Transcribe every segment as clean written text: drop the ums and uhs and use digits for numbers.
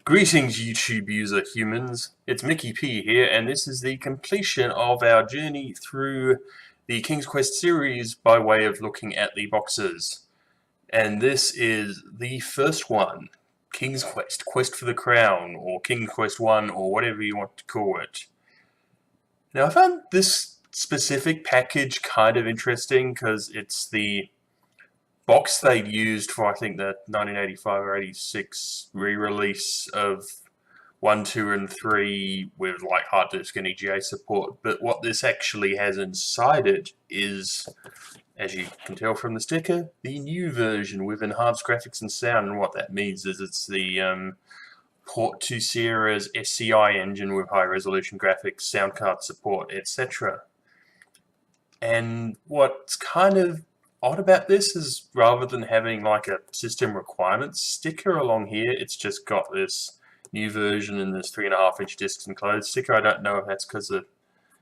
Greetings YouTube user humans, it's Mickey P here, and this is the completion of our journey through the King's Quest series by way of looking at the boxes. And this is the first one, King's Quest, Quest for the Crown, or King's Quest 1, or whatever you want to call it. Now I found this specific package kind of interesting because it's the box they used for, I think, the 1985 or 86 re-release of 1, 2, and 3 with like hard disk and EGA support. But what this actually has inside it is, as you can tell from the sticker, the new version with enhanced graphics and sound. And what that means is it's the port to Sierra's SCI engine with high resolution graphics, sound card support, etc. And what's kind of odd about this is, rather than having like a system requirements sticker along here, it's just got this new version and this 3.5-inch discs enclosed sticker. I don't know if that's because the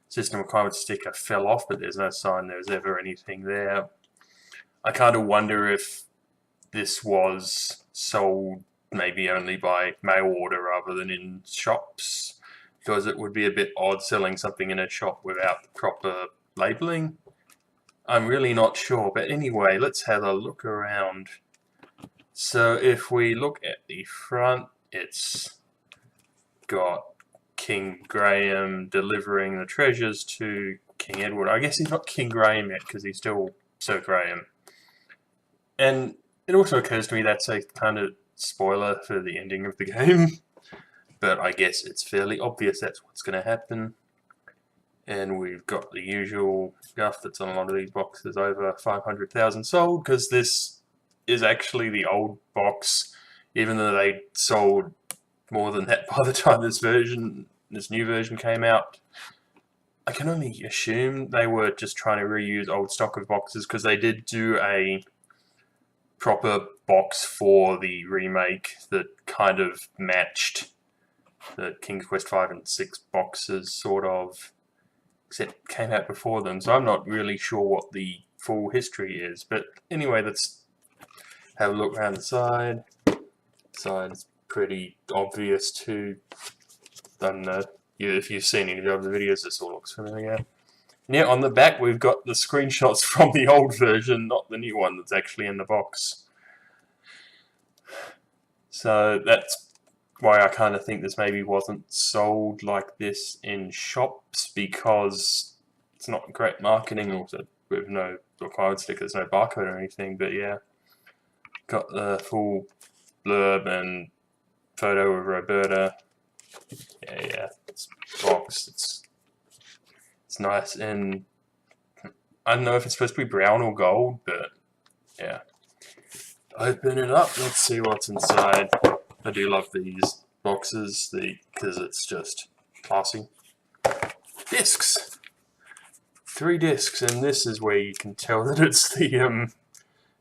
system requirements sticker fell off, but there's no sign there's ever anything there. I kind of wonder if this was sold maybe only by mail order rather than in shops, because it would be a bit odd selling something in a shop without proper labeling. I'm really not sure, but anyway, let's have a look around. So if we look at the front, it's got King Graham delivering the treasures to King Edward. I guess he's not King Graham yet because he's still Sir Graham. And it also occurs to me that's a kind of spoiler for the ending of the game, but I guess it's fairly obvious that's what's going to happen. And we've got the usual stuff that's on a lot of these boxes, over 500,000 sold, because this is actually the old box, even though they sold more than that by the time this new version came out. I can only assume they were just trying to reuse old stock of boxes, because they did do a proper box for the remake that kind of matched the King's Quest 5 and 6 boxes, sort of, except came out before them, so I'm not really sure what the full history is. But anyway, let's have a look around the side. Side's pretty obvious too. I don't know if you've seen any of the other videos, this all looks familiar. And yeah, on the back we've got the screenshots from the old version, not the new one that's actually in the box. So that's why I kind of think this maybe wasn't sold like this in shops, because it's not great marketing, also with no required stickers, no barcode or anything. But yeah, got the full blurb and photo of Roberta. Yeah, it's box. It's nice, and I don't know if it's supposed to be brown or gold, but yeah. Open it up. Let's see what's inside. I do love these boxes because it's just classy. Discs! 3 discs, and this is where you can tell that it's the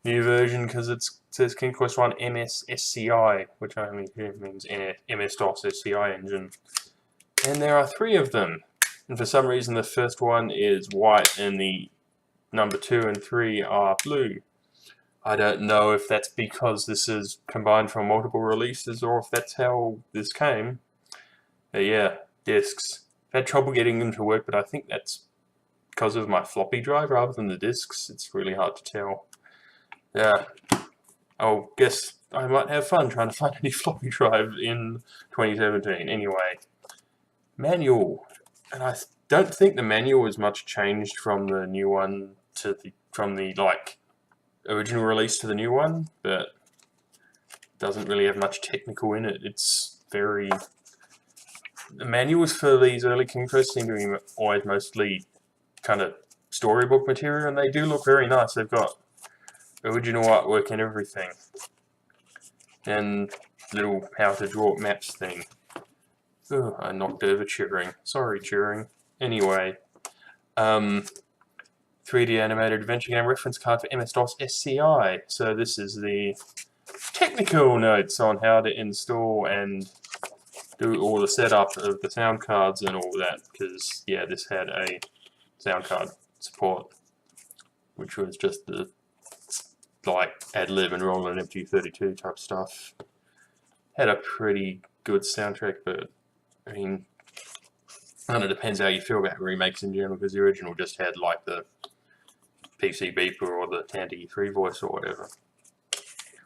new version, because it says King Quest 1 MS SCI, which I mean means MS-DOS SCI engine. And there are 3 of them. And for some reason the first one is white and the number 2 and 3 are blue. I don't know if that's because this is combined from multiple releases or if that's how this came. But yeah, discs. I've had trouble getting them to work, but I think that's because of my floppy drive rather than the discs. It's really hard to tell. Yeah, I guess I might have fun trying to find any floppy drive in 2017. Anyway, manual. And I don't think the manual is much changed from the new one to from the like original release to the new one, but doesn't really have much technical in it. It's very... The manuals for these early King Quest seem to be always mostly kind of storybook material, and they do look very nice. They've got original artwork and everything, and little how to draw maps thing. Oh, I knocked over Turing. Sorry, Turing. Anyway, 3D animated adventure game reference card for MS-DOS SCI. So this is the technical notes on how to install and do all the setup of the sound cards and all that, because yeah, this had a sound card support, which was just the like ad lib and roll an MT32 type stuff. Had a pretty good soundtrack, but I mean, I don't know, it depends how you feel about remakes in general, because the original just had like the PC beeper or the Tandy 3 voice or whatever.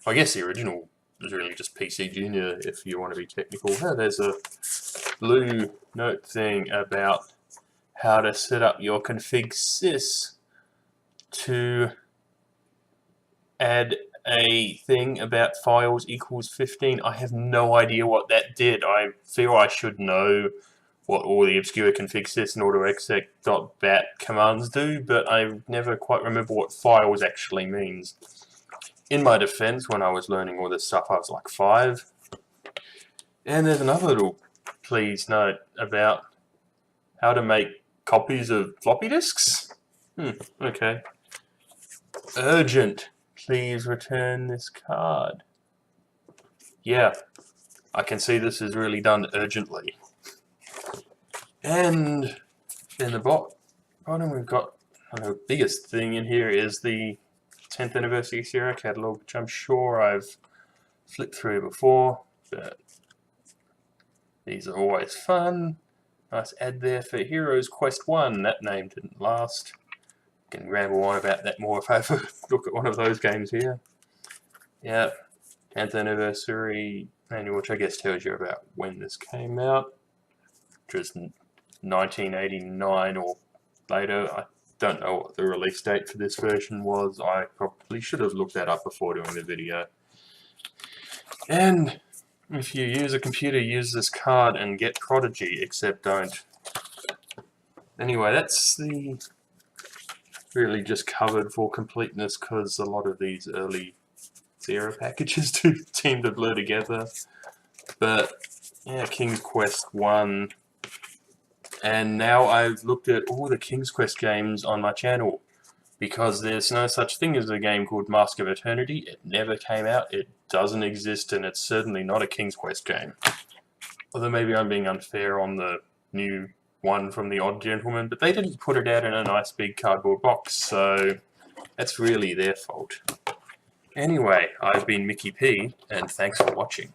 I guess the original was really just PC Junior if you want to be technical. Oh, there's a blue note thing about how to set up your config sys to add a thing about files equals 15. I have no idea what that did. I feel I should know what all the obscure config sys and autoexec.bat commands do, but I never quite remember what files actually means. In my defense, when I was learning all this stuff, I was like 5. And there's another little please note about how to make copies of floppy disks. Okay. Urgent. Please return this card. Yeah, I can see this is really done urgently. And in the bottom we've got, the biggest thing in here is the 10th anniversary Sierra catalog, which I'm sure I've flipped through before, but these are always fun. Nice ad there for Heroes Quest 1. That name didn't last. I can ramble on about that more if I ever look at one of those games here. Yeah, 10th anniversary manual, which I guess tells you about when this came out, which was 1989 or later. I don't know what the release date for this version was. I probably should have looked that up before doing the video. And if you use a computer, use this card and get Prodigy, except don't. Anyway, that's the really just covered for completeness, because a lot of these early Sierra packages do seem to blur together. But yeah, King's Quest 1. And now I've looked at all the King's Quest games on my channel, because there's no such thing as a game called Mask of Eternity. It never came out, it doesn't exist, and it's certainly not a King's Quest game. Although maybe I'm being unfair on the new one from the Odd Gentleman, but they didn't put it out in a nice big cardboard box, so that's really their fault. Anyway, I've been Mickey P, and thanks for watching.